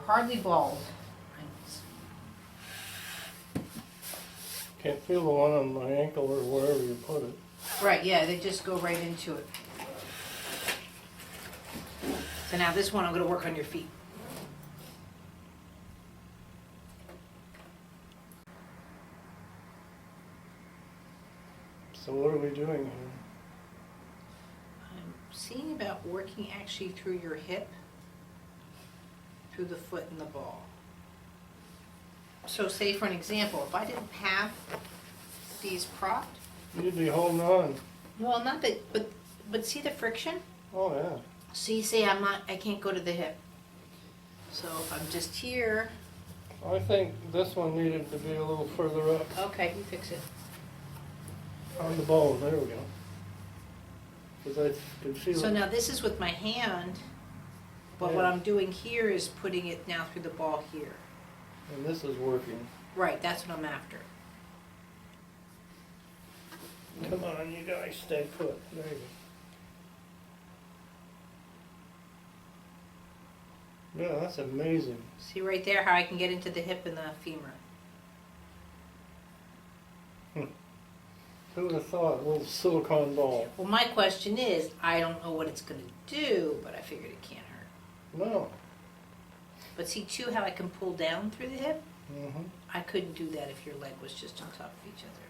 hardly bald. Can't feel the one on my ankle or wherever you put it. Right, yeah, they just go right into it. So now this one, I'm gonna work on your feet. So what are we doing here? I'm seeing about working actually through your hip, through the foot and the ball. So say for an example, if I didn't have these propped, You'd be holding on. well, not that, but see the friction? Oh yeah. So you say I can't go to the hip. So if I'm just here, I think this one needed to be a little further up okay, you fix it. on the bone. There we go. Because I can feel So it. now this is with my hand, but what Yeah. I'm doing here is putting it now through the ball here. And this is working. Right, that's what I'm after. Come on, you guys, stay put. There you go. Yeah, that's amazing. See right there how I can get into the hip and the femur. Who would have thought? A little silicone ball. Well, my question is, I don't know what it's going to do, but I figured it can't hurt. No. But see too how I can pull down through the hip? Mm-hmm. I couldn't do that if your leg was just on top of each other.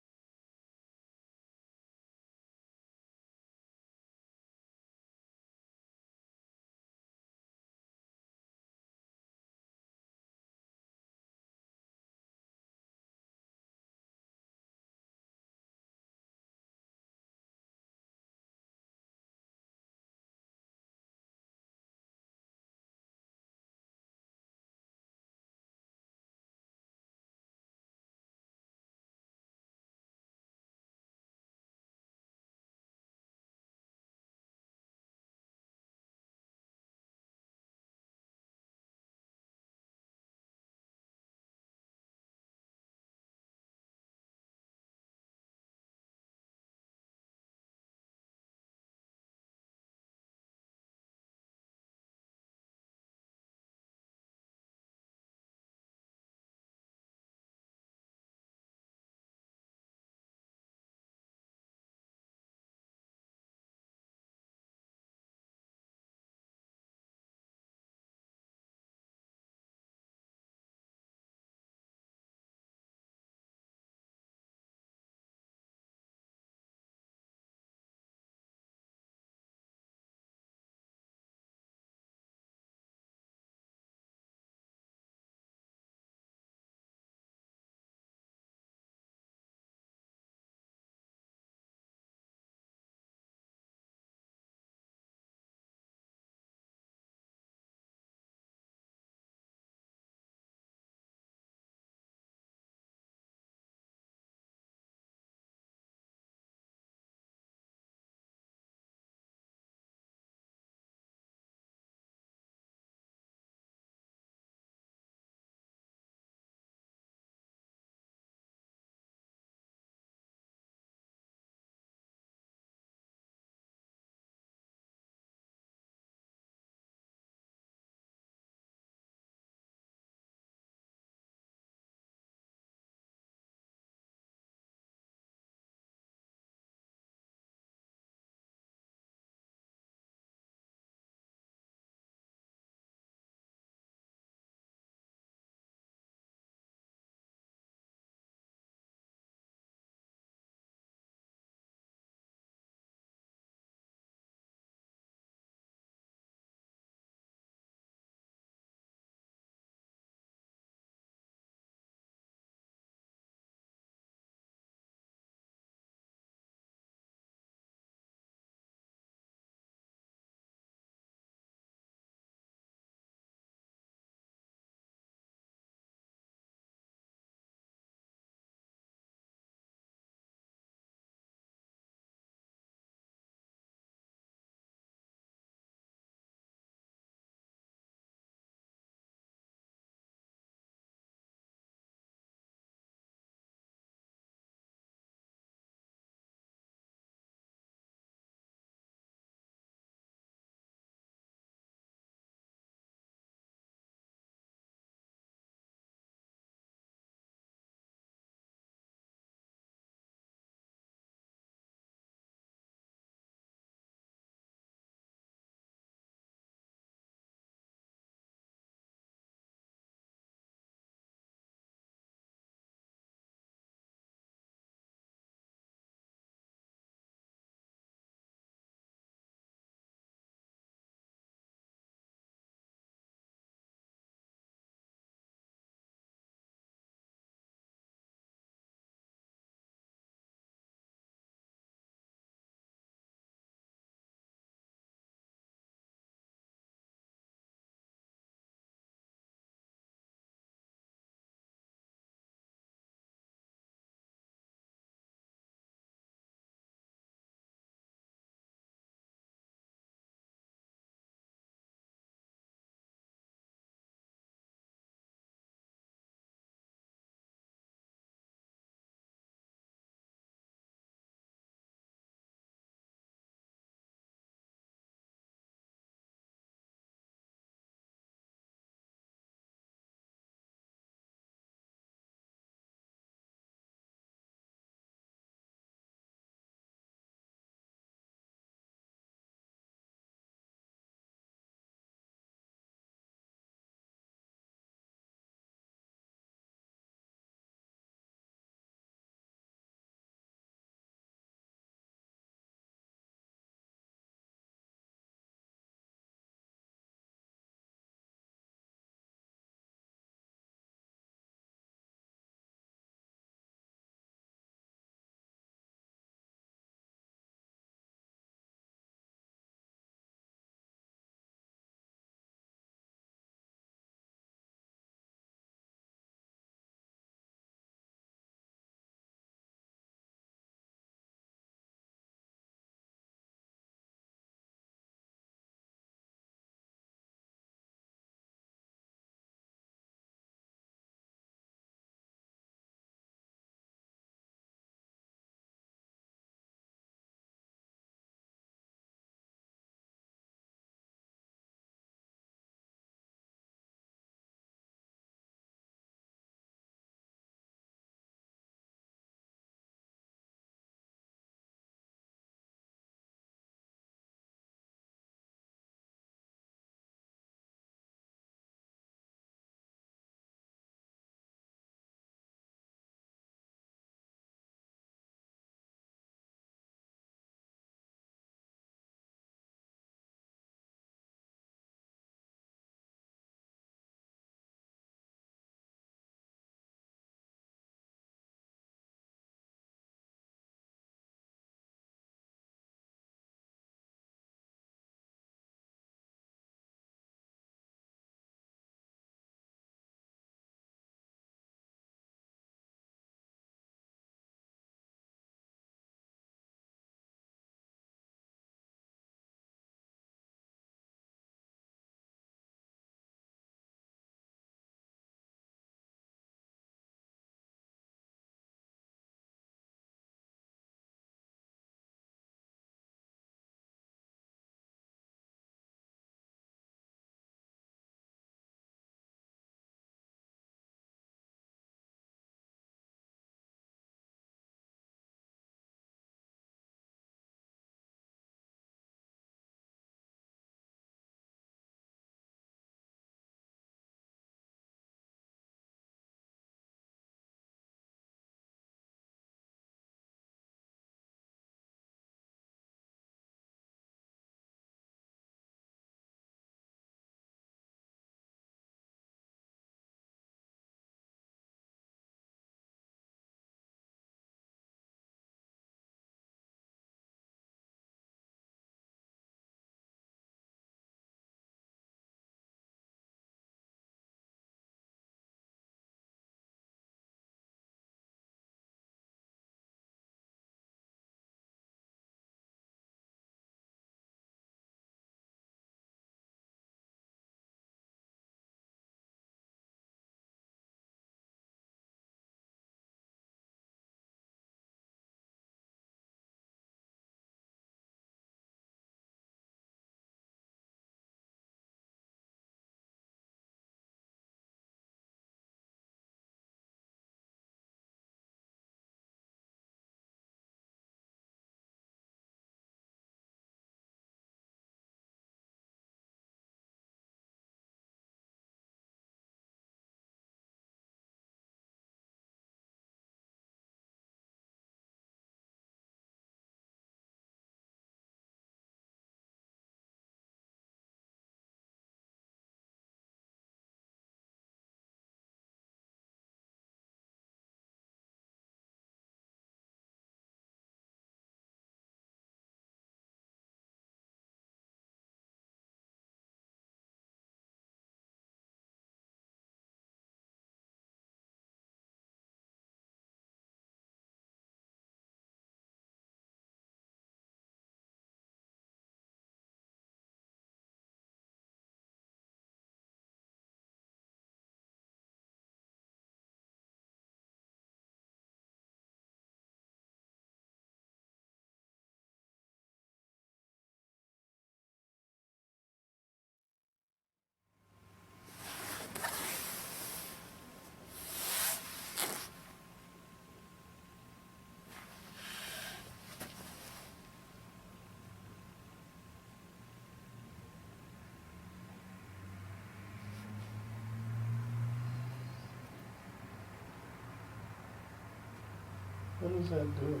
What is that doing?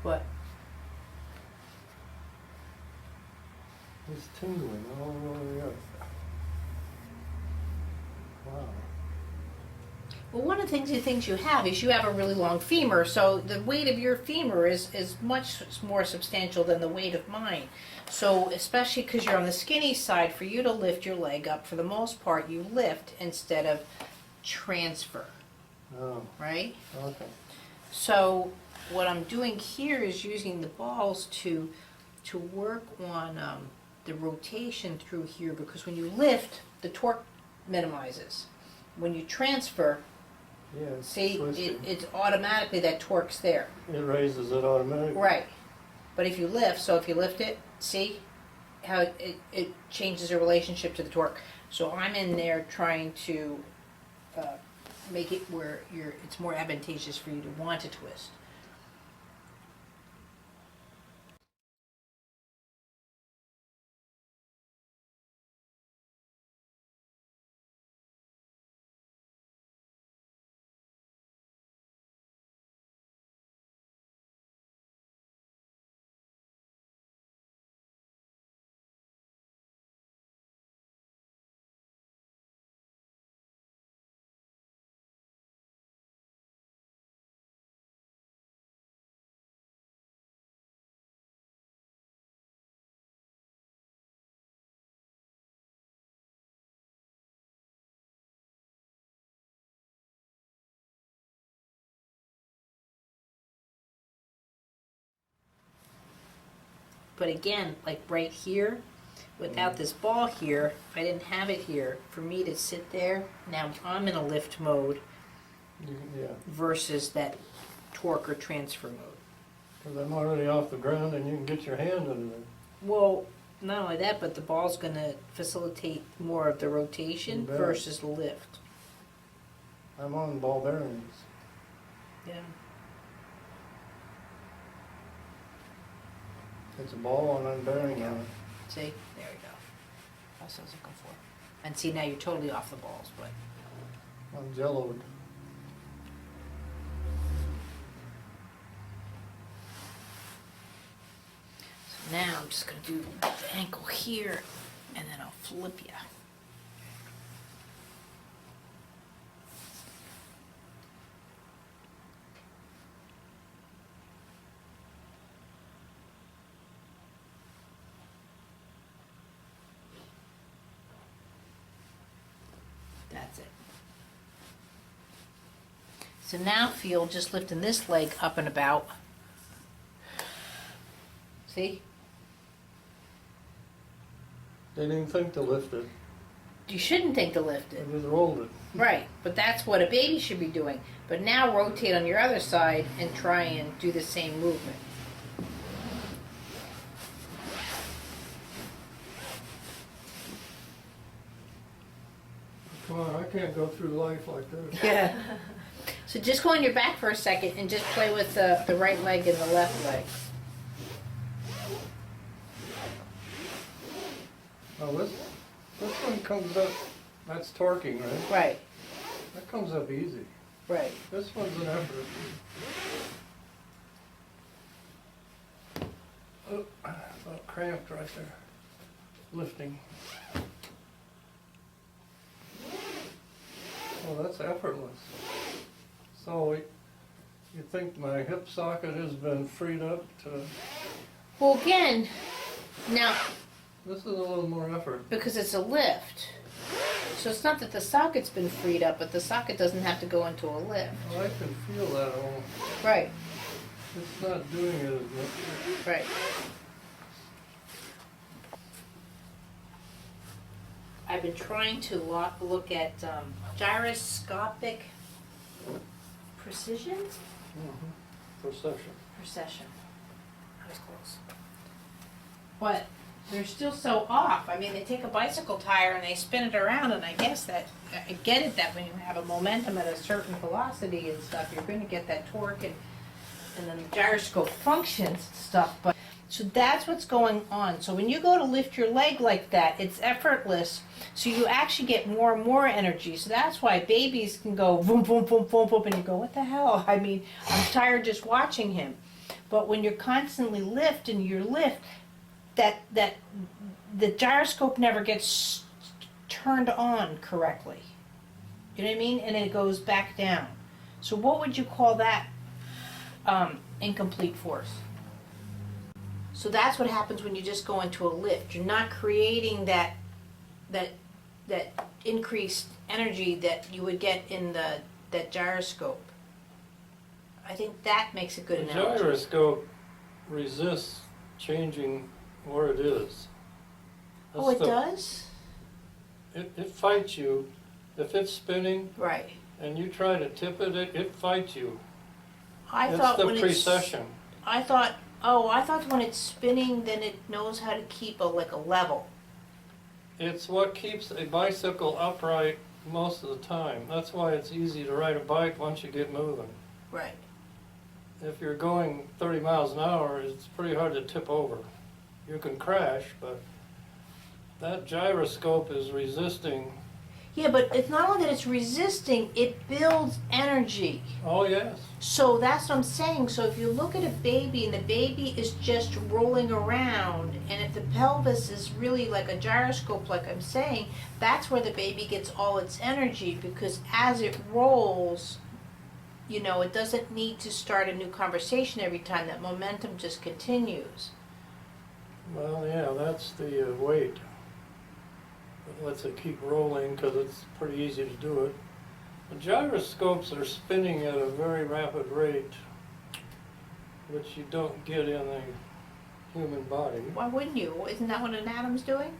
What? It's tingling all the way up. Wow. Well, one of the things you have is you have a really long femur, so the weight of your femur is much more substantial than the weight of mine. So especially because you're on the skinny side, for you to lift your leg up, for the most part, you lift instead of transfer, Oh, right? okay. So what I'm doing here is using the balls to work on the rotation through here, because when you lift, the torque minimizes. When you transfer, Yeah, it's see, twisting. it's automatically that torque's there. It raises it automatically. Right. But if you lift, so if you lift it, see how it changes the relationship to the torque. So I'm in there trying to make it where it's more advantageous for you to want to twist. But again, like right here, without this ball here, if I didn't have it here, for me to sit there, now I'm in a lift mode Yeah, versus that torque or transfer mode. because I'm already off the ground and you can get your hand under there. Well, not only that, but the ball's going to facilitate more of the rotation Better. versus lift. I'm on ball bearings. Yeah. It's a ball and I'm bearing on it. See? There we go. That's what I was looking for. And see, now you're totally off the balls, but I'm jelloed. so now I'm just going to do the ankle here, and then I'll flip you. That's it. So now feel just lifting this leg up and about. See? Didn't even think to lift it. You shouldn't think to lift it. I just rolled it. Right, but that's what a baby should be doing. But now rotate on your other side and try and do the same movement. Come on, I can't go through life like this. Yeah. So just go on your back for a second and just play with the right leg and the left leg. Oh, this one comes up, that's torquing, right? Right, That comes up easy. right. This one's an effort. Oh, I felt cramped right there. Lifting. Oh, that's effortless. So you think my hip socket has been freed up to, Well, again, now, this is a little more effort. because it's a lift, so it's not that the socket's been freed up, but the socket doesn't have to go into a lift. Well, I can feel that all. Right, It's not doing it as much. right. I've been trying to look at gyroscopic precision? Procession. Procession. I was close. But they're still so off. I mean, they take a bicycle tire and they spin it around, and I guess that, I get it that when you have a momentum at a certain velocity and stuff, you're going to get that torque, and then the gyroscope functions and stuff, but So that's what's going on. So when you go to lift your leg like that, it's effortless. So you actually get more and more energy. So that's why babies can go boom, boom, boom, boom, boom, and you go, what the hell? I mean, I'm tired just watching him. But when you're constantly lifting your lift, that the gyroscope never gets turned on correctly. You know what I mean? And it goes back down. So what would you call that incomplete force? So that's what happens when you just go into a lift. You're not creating that increased energy that you would get in that gyroscope. I think that makes a good The analogy. gyroscope resists changing where it is. Oh, it does? It fights you. If it's spinning Right. and you try to tip it, it fights you. I It's thought the when precession. I thought when it's spinning, then it knows how to keep a level. It's what keeps a bicycle upright most of the time. That's why it's easy to ride a bike once you get moving. Right. If you're going 30 miles an hour, it's pretty hard to tip over. You can crash, but that gyroscope is resisting. Yeah, but it's not only that it's resisting, it builds energy. Oh, yes. So that's what I'm saying. So if you look at a baby and the baby is just rolling around, and if the pelvis is really like a gyroscope, like I'm saying, that's where the baby gets all its energy, because as it rolls, you know, it doesn't need to start a new conversation every time. That momentum just continues. Well, yeah, that's the weight. It lets it keep rolling because it's pretty easy to do it. The gyroscopes are spinning at a very rapid rate, which you don't get in a human body. Why wouldn't you? Isn't that what an atom's doing?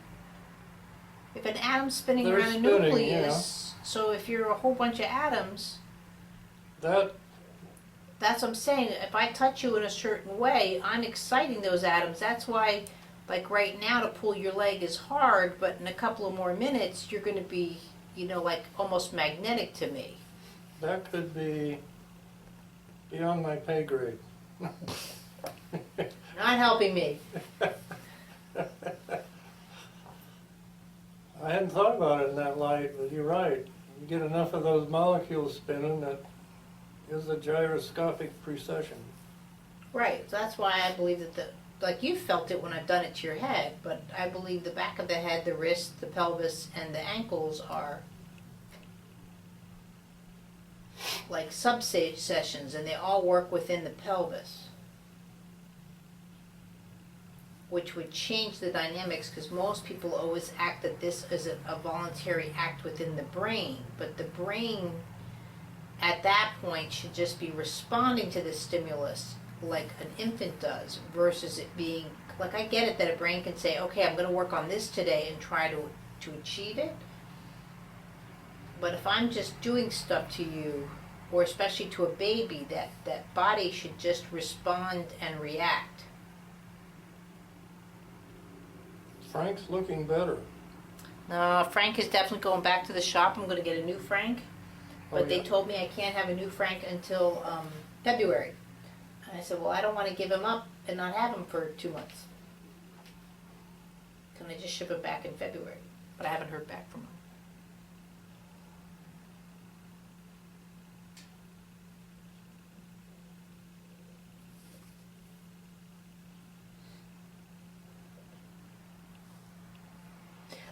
If an atom's spinning They're around a spinning, nucleus, so if you're a whole bunch of atoms, That, that's what I'm saying. If I touch you in a certain way, I'm exciting those atoms. That's why, like right now, to pull your leg is hard, but in a couple of more minutes, you're going to be, you know, like almost magnetic to me. that could be beyond my pay grade. Not helping me. I hadn't thought about it in that light, but you're right. You get enough of those molecules spinning, that is a gyroscopic precession. Right. So that's why I believe that like you felt it when I've done it to your head, but I believe the back of the head, the wrist, the pelvis, and the ankles are like subsessions, and they all work within the pelvis, which would change the dynamics, because most people always act that this is a voluntary act within the brain, but the brain at that point should just be responding to the stimulus like an infant does, versus it being, like, I get it that a brain can say, okay, I'm going to work on this today and try to achieve it, but if I'm just doing stuff to you, or especially to a baby, that body should just respond and react. Frank's looking better. Frank is definitely going back to the shop. I'm going to get a new Frank. But Oh, they yeah. told me I can't have a new Frank until February. And I said, well, I don't want to give him up and not have him for 2 months. Can I just ship him back in February? But I haven't heard back from him.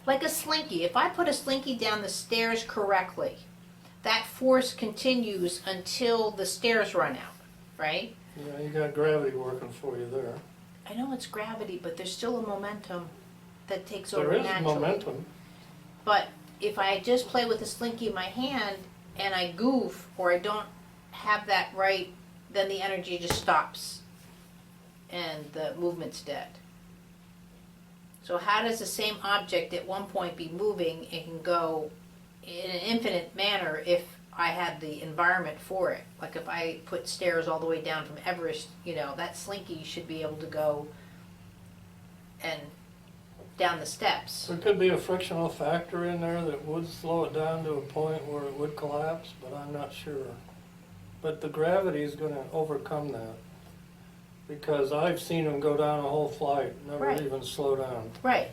Like a slinky. If I put a slinky down the stairs correctly, that force continues until the stairs run out, right? Yeah, you got gravity working for you there. I know it's gravity, but there's still a momentum that takes There over is naturally. momentum. But if I just play with a slinky in my hand and I goof, or I don't have that right, then the energy just stops and the movement's dead. So how does the same object at one point be moving and can go in an infinite manner if I had the environment for it? Like if I put stairs all the way down from Everest, you know, that slinky should be able to go and down the steps. There could be a frictional factor in there that would slow it down to a point where it would collapse, but I'm not sure. But the gravity is going to overcome that. because I've seen them go down a whole flight, never Right. even slow down. Right.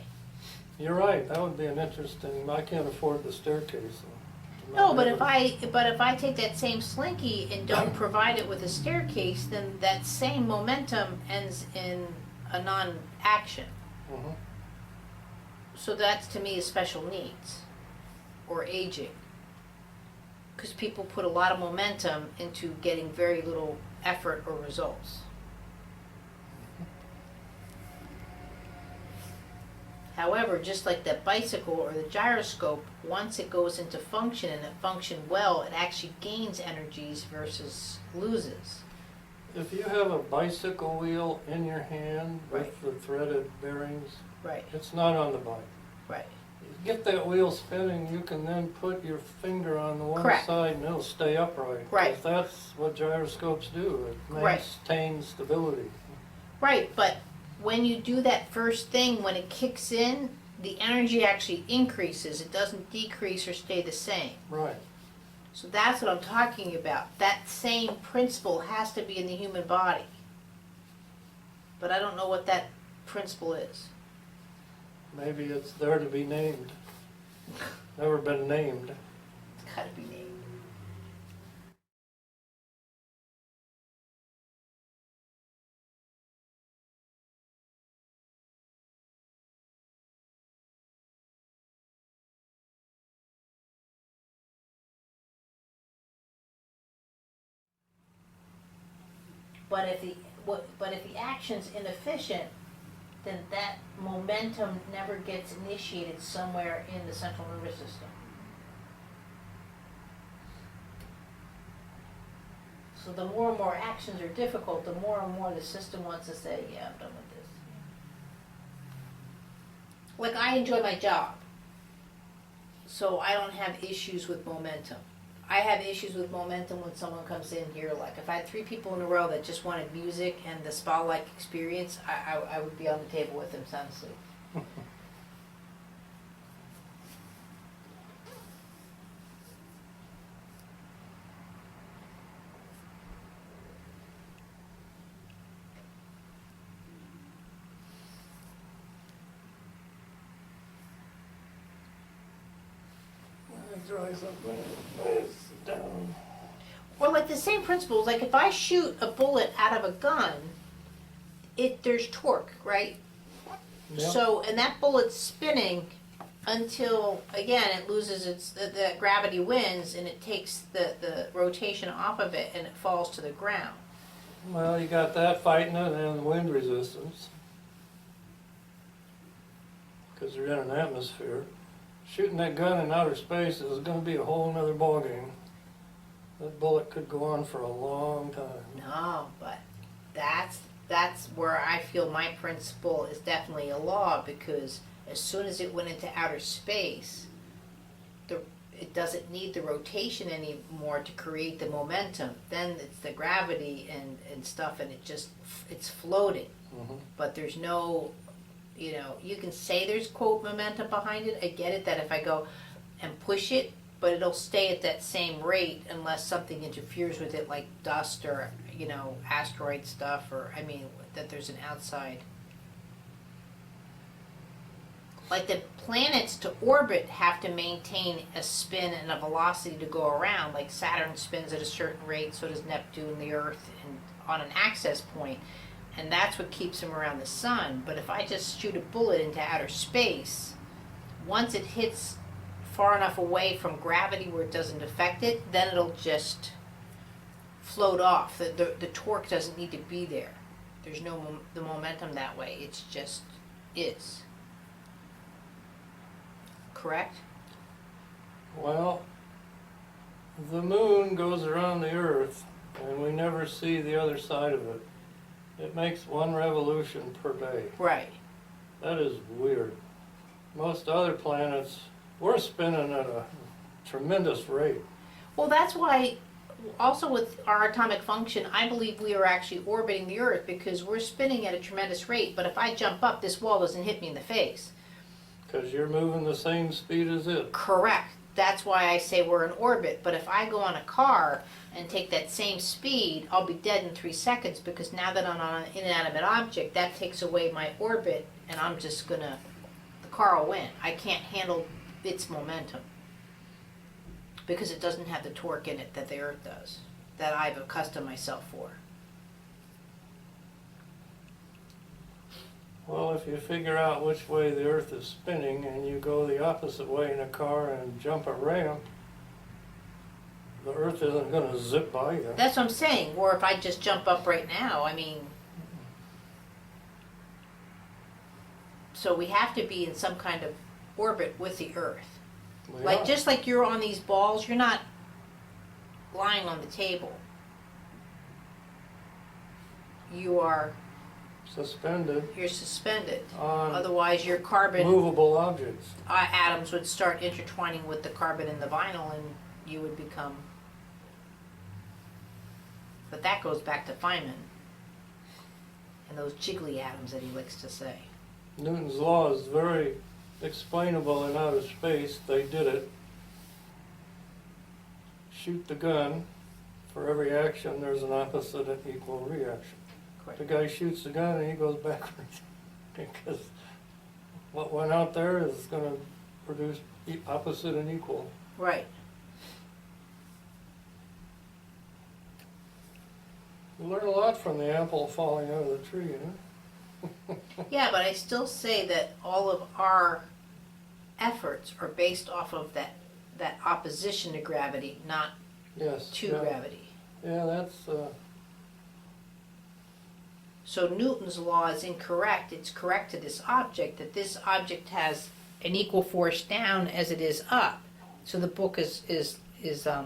You're right, that would be an interesting, I can't afford the staircase. So No, but if I take that same slinky and don't provide it with a staircase, then that same momentum ends in a non-action. Mhm. So that's to me is special needs or aging. Because people put a lot of momentum into getting very little effort or results. However, just like that bicycle or the gyroscope, once it goes into function and it functions well, it actually gains energies versus loses. If you have a bicycle wheel in your hand with Right. the threaded bearings, Right, it's not on the bike. right. You get that wheel spinning, you can then put your finger on the one Correct. side and it'll stay upright. Right. 'Cause that's what gyroscopes do, it Right. maintains stability. Right, but when you do that first thing, when it kicks in, the energy actually increases. It doesn't decrease or stay the same. Right. So that's what I'm talking about. That same principle has to be in the human body. But I don't know what that principle is. Maybe it's there to be named. Never been named. It's gotta be named. But if the action's inefficient, then that momentum never gets initiated somewhere in the central nervous system. So the more and more actions are difficult, the more and more the system wants to say, yeah, I'm done with this. Like, I enjoy my job, so I don't have issues with momentum. I have issues with momentum when someone comes in here, like if I had 3 people in a row that just wanted music and the spa-like experience, I would be on the table with them sound asleep. Dry something. Sit down. Or like the same principles, like if I shoot a bullet out of a gun, there's torque, right? Yep. So, and that bullet's spinning until, again, it loses the gravity wins and it takes the rotation off of it and it falls to the ground. Well, you got that fighting it and the wind resistance. Because you're in an atmosphere. Shooting that gun in outer space is going to be a whole nother ballgame. That bullet could go on for a long time. No, but that's where I feel my principle is definitely a law, because as soon as it went into outer space, it doesn't need the rotation anymore to create the momentum. Then it's the gravity and stuff, and it's floating. Mm-hmm. But there's no, you can say there's quote momentum behind it. I get it that if I go and push it, but it'll stay at that same rate unless something interferes with it, like dust or, asteroid stuff, or, that there's an outside. Like the planets to orbit have to maintain a spin and a velocity to go around. Like Saturn spins at a certain rate, so does Neptune, the Earth, and on an access point. And that's what keeps them around the sun. But if I just shoot a bullet into outer space, once it hits far enough away from gravity where it doesn't affect it, then it'll just float off. The torque doesn't need to be there. There's no the momentum that way. It's just is. Correct? Well, the moon goes around the Earth, and we never see the other side of it. It makes 1 revolution per day. Right. That is weird. Most other planets, we're spinning at a tremendous rate. Well, that's why, also with our atomic function, I believe we are actually orbiting the Earth, because we're spinning at a tremendous rate. But if I jump up, this wall doesn't hit me in the face. Because you're moving the same speed as it. Correct. that's why I say we're in orbit. But if I go on a car and take that same speed, I'll be dead in 3 seconds, because now that I'm on an inanimate object, that takes away my orbit, and I'm just gonna, the car will win. I can't handle its momentum because it doesn't have the torque in it that the Earth does, that I've accustomed myself for. Well, if you figure out which way the Earth is spinning and you go the opposite way in a car and jump a ramp, the Earth isn't going to zip by you. That's what I'm saying. Or if I just jump up right now, I mean, so we have to be in some kind of orbit with the Earth. Like, Yeah. just like you're on these balls, you're not lying on the table. You're suspended. On Otherwise, your carbon movable objects. atoms would start intertwining with the carbon in the vinyl, and you would become. But that goes back to Feynman and those jiggly atoms that he likes to say. Newton's law is very explainable in outer space. They did it. Shoot the gun. For every action, there's an opposite and equal reaction. Correct. The guy shoots the gun and he goes backwards because what went out there is going to produce opposite and equal. Right. You learn a lot from the apple falling out of the tree, you know? Yeah, but I still say that all of our efforts are based off of that opposition to gravity, not Yes. to yeah. gravity. Yeah, that's, So Newton's law is incorrect. It's correct to this object, that this object has an equal force down as it is up. So the book is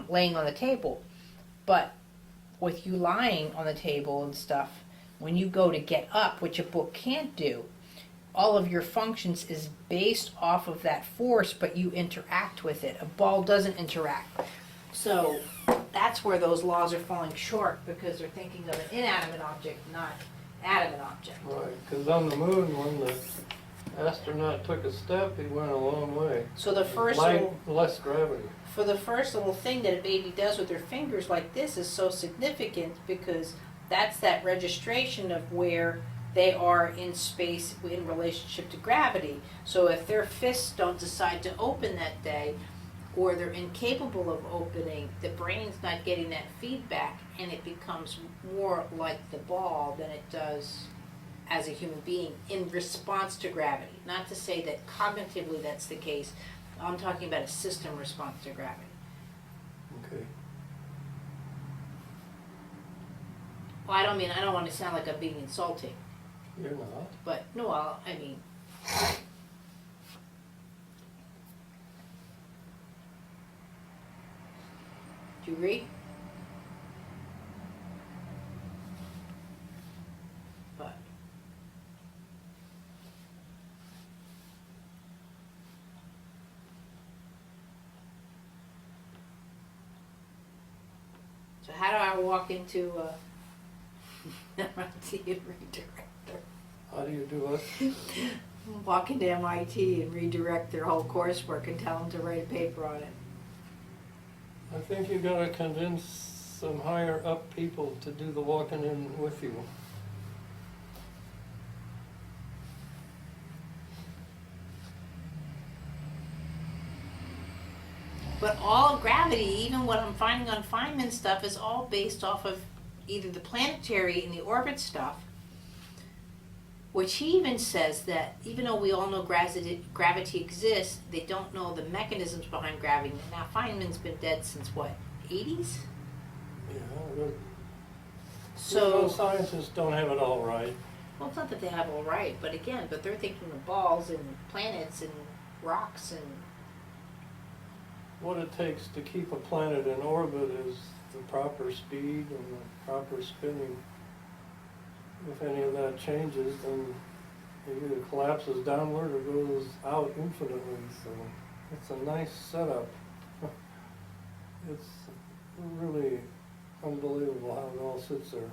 laying on the table. But with you lying on the table and stuff, when you go to get up, which a book can't do, all of your functions is based off of that force, but you interact with it. A ball doesn't interact. So that's where those laws are falling short, because they're thinking of an inanimate object, not adamant object. right. Because on the moon, when the astronaut took a step, he went a long way. So the first Light, less gravity. for the first little thing that a baby does with their fingers like this is so significant, because that's that registration of where they are in space in relationship to gravity. So if their fists don't decide to open that day, or they're incapable of opening, the brain's not getting that feedback, and it becomes more like the ball than it does as a human being in response to gravity. Not to say that cognitively that's the case. I'm talking about a system response to gravity. Okay. Well, I don't want to sound like I'm being insulting, You're not. but no, I mean, do you agree? But so how do I walk into MIT and redirect her? How do you do it? Walk into MIT and redirect their whole coursework and tell them to write a paper on it. I think you got to convince some higher up people to do the walking in with you. But all of gravity, even what I'm finding on Feynman stuff, is all based off of either the planetary and the orbit stuff, which he even says that even though we all know gravity exists, they don't know the mechanisms behind gravity. Now, Feynman's been dead since what, 80s? Yeah, the So, scientists don't have it all right. well, it's not that they have all right, but again, but they're thinking of balls and planets and rocks and What it takes to keep a planet in orbit is the proper speed and the proper spinning. If any of that changes, then it either collapses downward or goes out infinitely. So it's a nice setup. It's really unbelievable how it all sits there.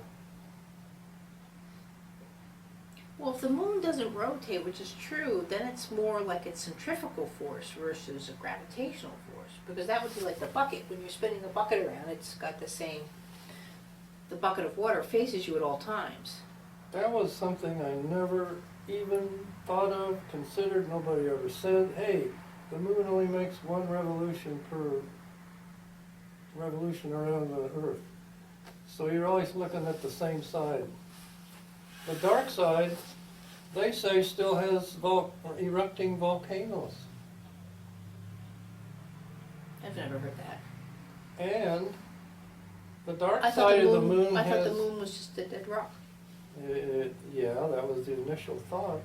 well, if the moon doesn't rotate, which is true, then it's more like a centrifugal force versus a gravitational force. Because that would be like the bucket, when you're spinning the bucket around, it's got the same, the bucket of water faces you at all times. That was something I never even thought of, considered. Nobody ever said, hey, the moon only makes one revolution per revolution around the Earth. So you're always looking at the same side. The dark side, they say, still has erupting volcanoes. I've never heard that. And the dark I thought side of the moon I has... thought the moon was just a dead rock. Yeah, that was the initial thought.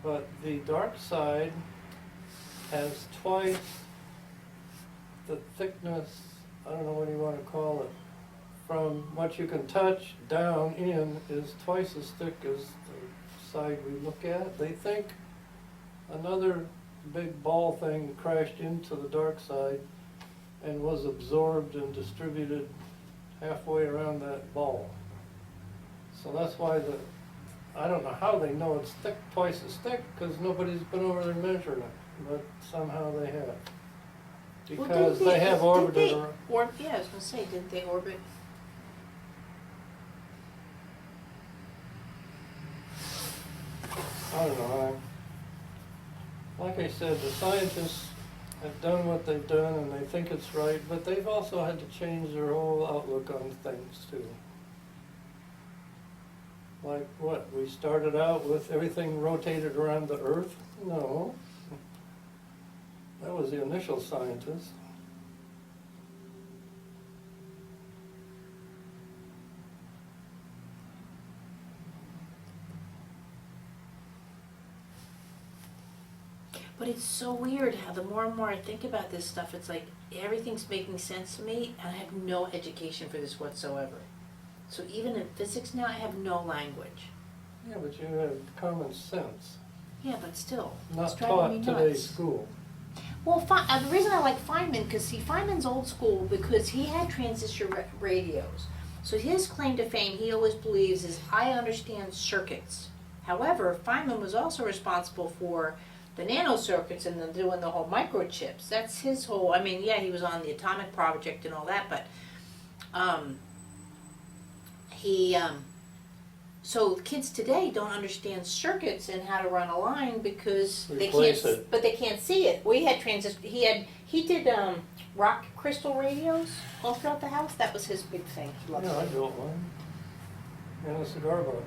But the dark side has twice the thickness, I don't know what you want to call it, from what you can touch down in is twice as thick as the side we look at. They think another big ball thing crashed into the dark side and was absorbed and distributed halfway around that ball. So that's why I don't know how they know it's thick, twice as thick, because nobody's been over there measuring it, but somehow they have. Because they have orbited around. Yeah, I was gonna say, didn't they orbit? I don't know. Like I said, the scientists have done what they've done and they think it's right, but they've also had to change their whole outlook on things too. Like what, we started out with everything rotated around the Earth? No. That was the initial scientists. But it's so weird how the more and more I think about this stuff, it's like everything's making sense to me, and I have no education for this whatsoever. So even in physics now, I have no language. Yeah, but you have common sense. Yeah, but still, Not it's driving taught me today's nuts. school. Well, the reason I like Feynman, because see, Feynman's old school because he had transistor radios. So his claim to fame, he always believes, is I understand circuits. However, Feynman was also responsible for the nanocircuits and then doing the whole microchips. That's his whole, I mean, yeah, he was on the atomic project and all that, but so kids today don't understand circuits and how to run a line because Replace they can't, it. but they can't see it. We had transistor. He did rock crystal radios all throughout the house. That was his big thing. He loved Yeah, I it. built one. In a cigar box.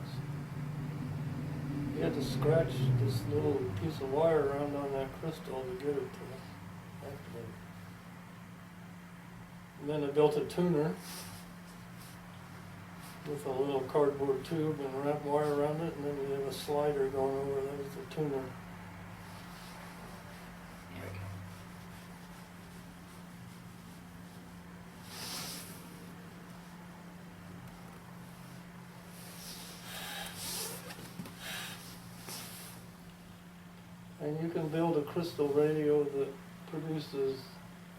You had to scratch this little piece of wire around on that crystal to get it to activate. And then I built a tuner with a little cardboard tube and wrap wire around it, and then you have a slider going over. That was the tuner. There we go. And you can build a crystal radio that produces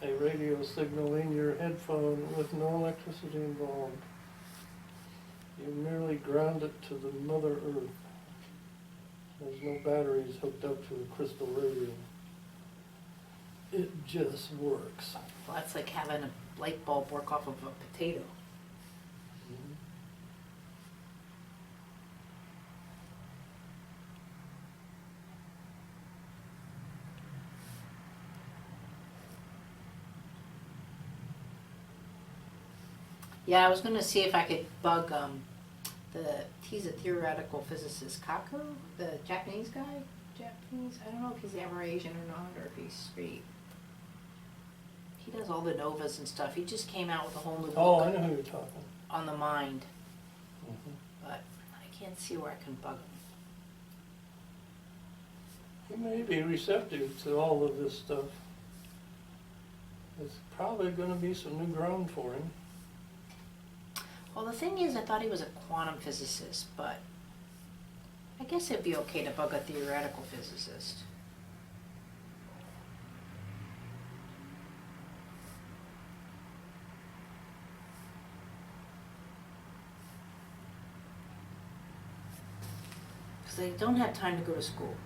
a radio signal in your headphone with no electricity involved. You merely ground it to the Mother Earth. There's no batteries hooked up to the crystal radio. It just works. Well, that's like having a light bulb work off of a potato. Yeah, I was going to see if I could bug he's a theoretical physicist, Kako, the Japanese guy. I don't know if he's ever Asian or not, or if he's straight. He does all the novas and stuff. He just came out with a whole new book Oh, I know who you're talking. on the mind, Mhm. but I can't see where I can bug him. He may be receptive to all of this stuff. It's probably going to be some new ground for him. Well, the thing is, I thought he was a quantum physicist, but I guess it'd be okay to bug a theoretical physicist. Because they don't have time to go to school.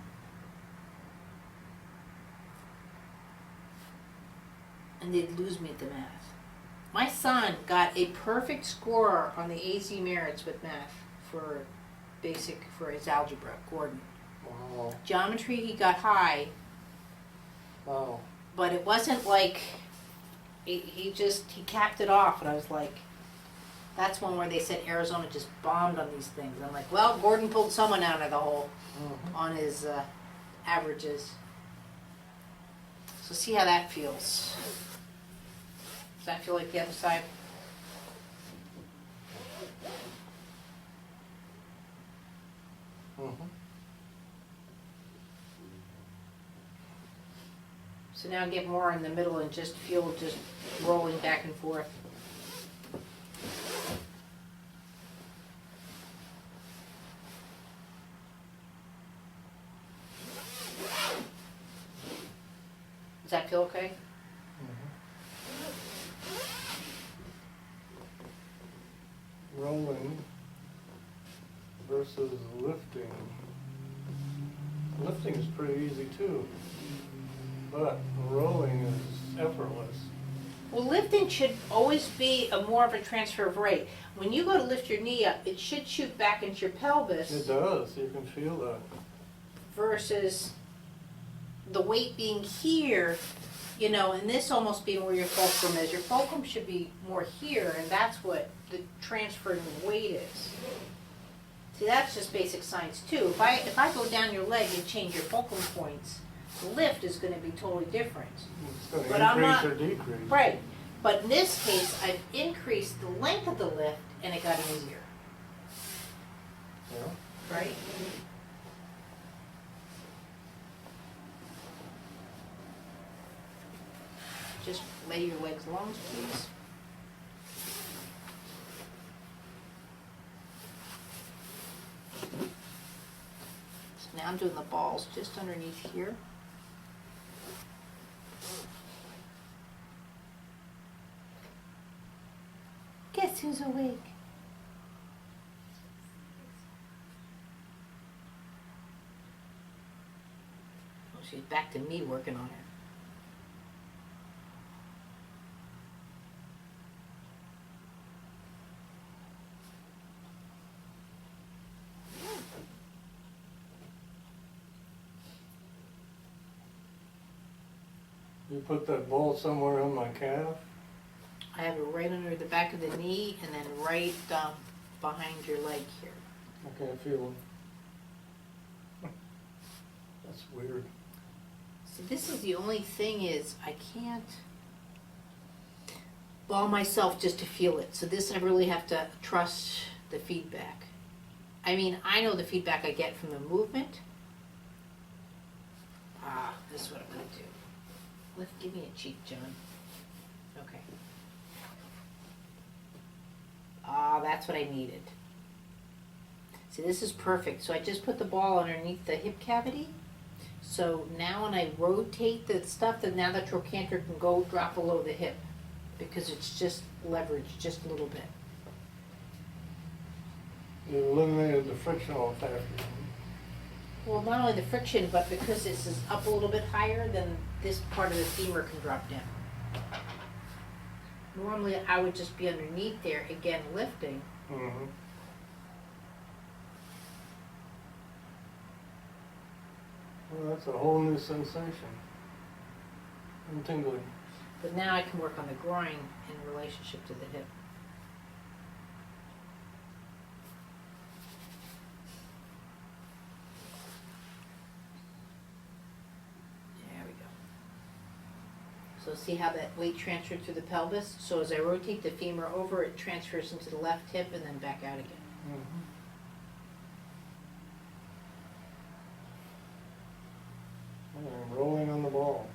and they'd lose me at the math. My son got a perfect score on the AZ merits with math for his algebra, Gordon. Wow. Geometry, he got high, Wow. but it wasn't like, he capped it off, and I was like, that's one where they said Arizona just bombed on these things. I'm like, well, Gordon pulled someone out of the hole on his averages. So see how that feels. Does that feel like the other side? Mm-hmm. So now get more in the middle and just feel just rolling back and forth. Does that feel okay? Rolling versus lifting. Lifting is pretty easy too, but rolling is effortless. Well, lifting should always be more of a transfer of weight. When you go to lift your knee up, it should shoot back into your pelvis. It does, you can feel that. Versus the weight being here, and this almost being where your fulcrum is. Your fulcrum should be more here, and that's what the transferring weight is. See, that's just basic science too. If I go down your leg and change your fulcrum points, the lift is going to be totally different. It's going But to I'm increase not- or decrease. Right. But in this case, I've increased the length of the lift, and it got easier. Yeah. Right? Just lay your legs long, please. So now I'm doing the balls just underneath here. Guess who's awake? Oh, she's back to me working on it. You put that ball somewhere on my calf? I have it right under the back of the knee and then right behind your leg here. I can't feel it. That's weird. So this is the only thing is I can't ball myself just to feel it. So this I really have to trust the feedback. I mean, I know the feedback I get from the movement. This is what I'm going to do. Give me a cheek, John. Okay. That's what I needed. See, this is perfect. So I just put the ball underneath the hip cavity. So now when I rotate the stuff, then now the trochanter can go drop below the hip because it's just leveraged just a little bit. You eliminated the frictional factor. Well, not only the friction, but because this is up a little bit higher, then this part of the femur can drop down. Normally, I would just be underneath there, again, lifting. Mm-hmm. Well, that's a whole new sensation. I'm tingling. But now I can work on the groin in relationship to the hip. There we go. So see how that weight transferred through the pelvis? So as I rotate the femur over, it transfers into the left hip and then back out again. Mm-hmm. I'm rolling on the ball.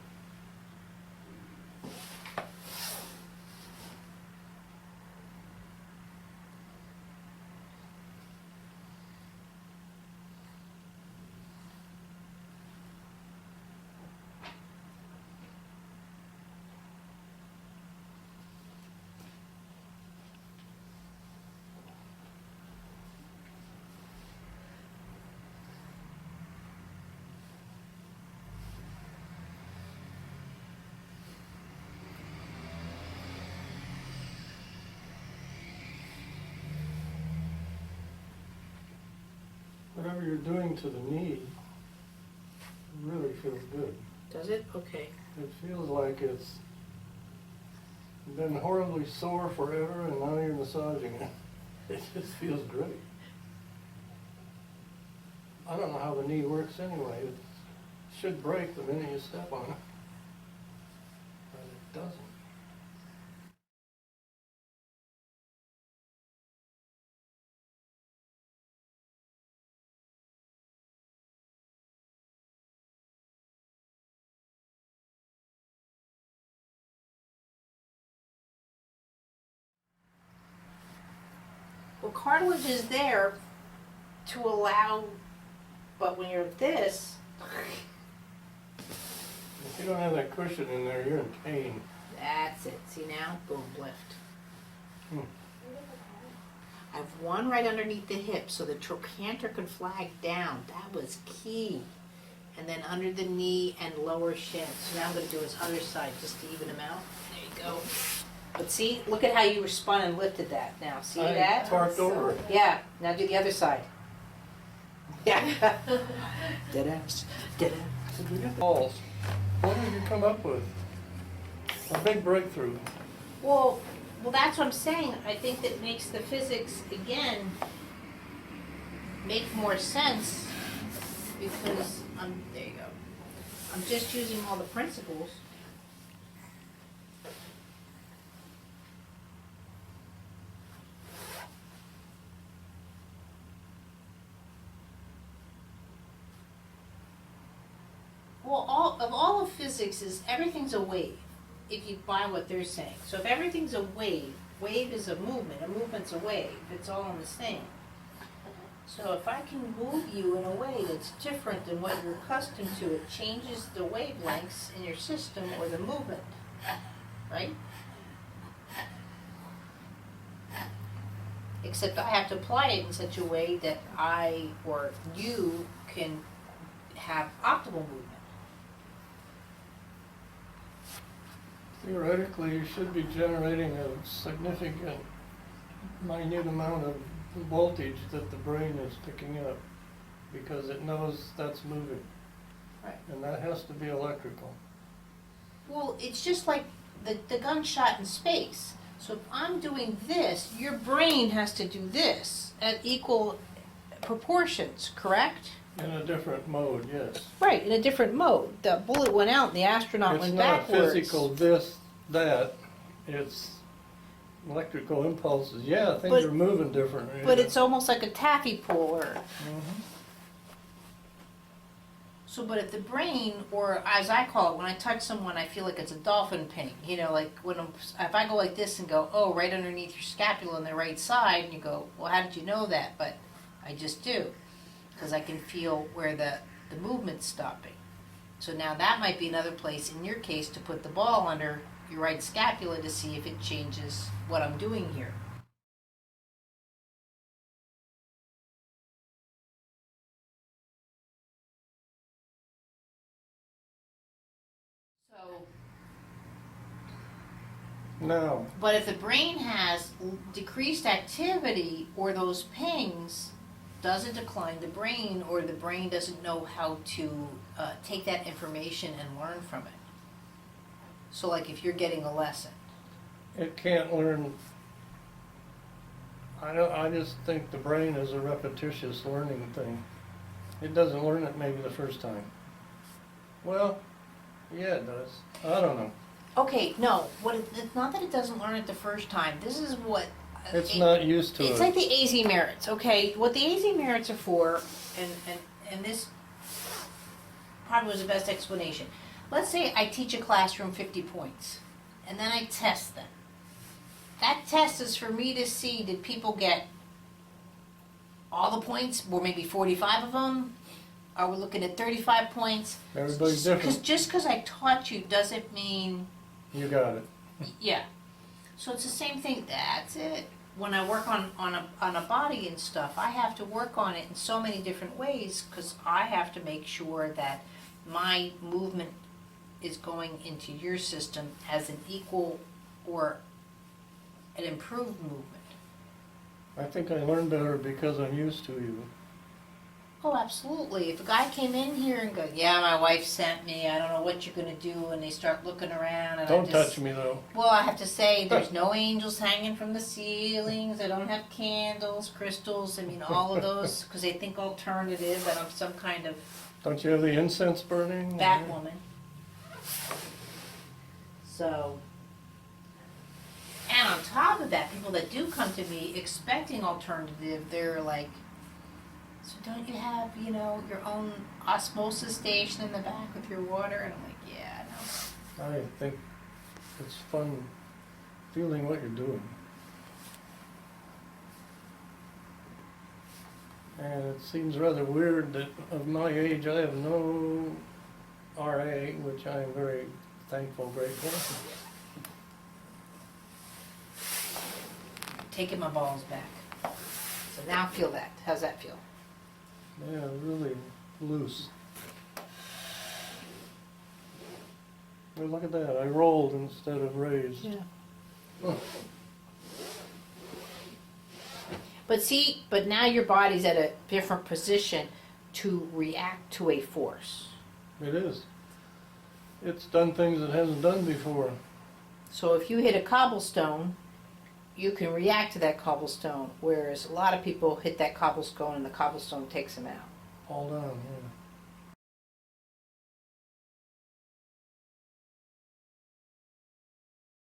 whatever you're doing to the knee really feels good. Does it? Okay. It feels like it's been horribly sore forever and now you're massaging it. It just feels great. I don't know how the knee works anyway. It should break the minute you step on it. But it doesn't. Well, cartilage is there to allow, but when you're this, If you don't have that cushion in there, you're in pain. that's it. See now? Boom, lift. Hmm. I have one right underneath the hip so the trochanter can flag down. That was key. And then under the knee and lower shin. So now I'm going to do his other side just to even them out. There you go. But see, look at how you spun and lifted that now. See I that? torqued over it. Yeah, now do the other side. Yeah. Dead ass. Dead ass. Did we get balls? What did you come up with? A big breakthrough. Well, that's what I'm saying. I think that makes the physics, again, make more sense because there you go. I'm just using all the principles. Well, all of physics is everything's a wave, if you buy what they're saying. So if everything's a wave is a movement's a wave. It's all in the same. So if I can move you in a way that's different than what you're accustomed to, it changes the wavelengths in your system or the movement, right? Except I have to apply it in such a way that I or you can have optimal movement. Theoretically, you should be generating a significant, minute amount of voltage that the brain is picking up because it knows that's moving. Right. And that has to be electrical. Well, it's just like the gunshot in space. So if I'm doing this, your brain has to do this at equal proportions, correct? In a different mode, yes. Right, in a different mode. The bullet went out and the astronaut went backwards. It's not physical this, that. It's electrical impulses. Yeah, things are moving differently. But it's almost like a taffy puller. Mhm. So, but if the brain, or as I call it, when I touch someone, I feel like it's a dolphin ping. You know, like if I go like this and go, oh, right underneath your scapula on the right side, and you go, well, how did you know that? But I just do, because I can feel where the movement's stopping. So now that might be another place in your case to put the ball under your right scapula to see if it changes what I'm doing here. So, No. but if the brain has decreased activity or those pings, does it decline the brain, or the brain doesn't know how to take that information and learn from it? So like if you're getting a lesson. It can't learn. I just think the brain is a repetitious learning thing. It doesn't learn it maybe the first time. Well, yeah, it does. I don't know. Okay, no, it's not that it doesn't learn it the first time. This is what... It's not used to it. It's like the AZ merits, okay? What the AZ merits are for, and this probably was the best explanation. Let's say I teach a classroom 50 points, and then I test them. That test is for me to see, did people get all the points, or maybe 45 of them? Are we looking at 35 points? Everybody's different. Just because I taught you doesn't mean... You got it. Yeah. So it's the same thing. That's it. When I work on a body and stuff, I have to work on it in so many different ways because I have to make sure that my movement is going into your system as an equal or an improved movement. I think I learn better because I'm used to you. Oh, absolutely. If a guy came in here and goes, yeah, my wife sent me, I don't know what you're going to do, and they start looking around. And Don't touch me, though. Well, I have to say, there's no angels hanging from the ceilings. They don't have candles, crystals, I mean, all of those, because they think alternative, that I'm some kind of Don't you have the incense burning? Batwoman. So, and on top of that, people that do come to me expecting alternative, they're like, so don't you have, you know, your own osmosis station in the back with your water? And I'm like, yeah, I know. I think it's fun feeling what you're doing. And it seems rather weird that of my age I have no RA, which I am very thankful, grateful. Taking my balls back. So now feel that. How's that feel? Yeah, really loose. Well, look at that, I rolled instead of raised. Yeah. Oh, But see, but now your body's at a different position to react to a force. it is. It's done things it hasn't done before. So if you hit a cobblestone, you can react to that cobblestone, whereas a lot of people hit that cobblestone and the cobblestone takes them out. Fall down, yeah.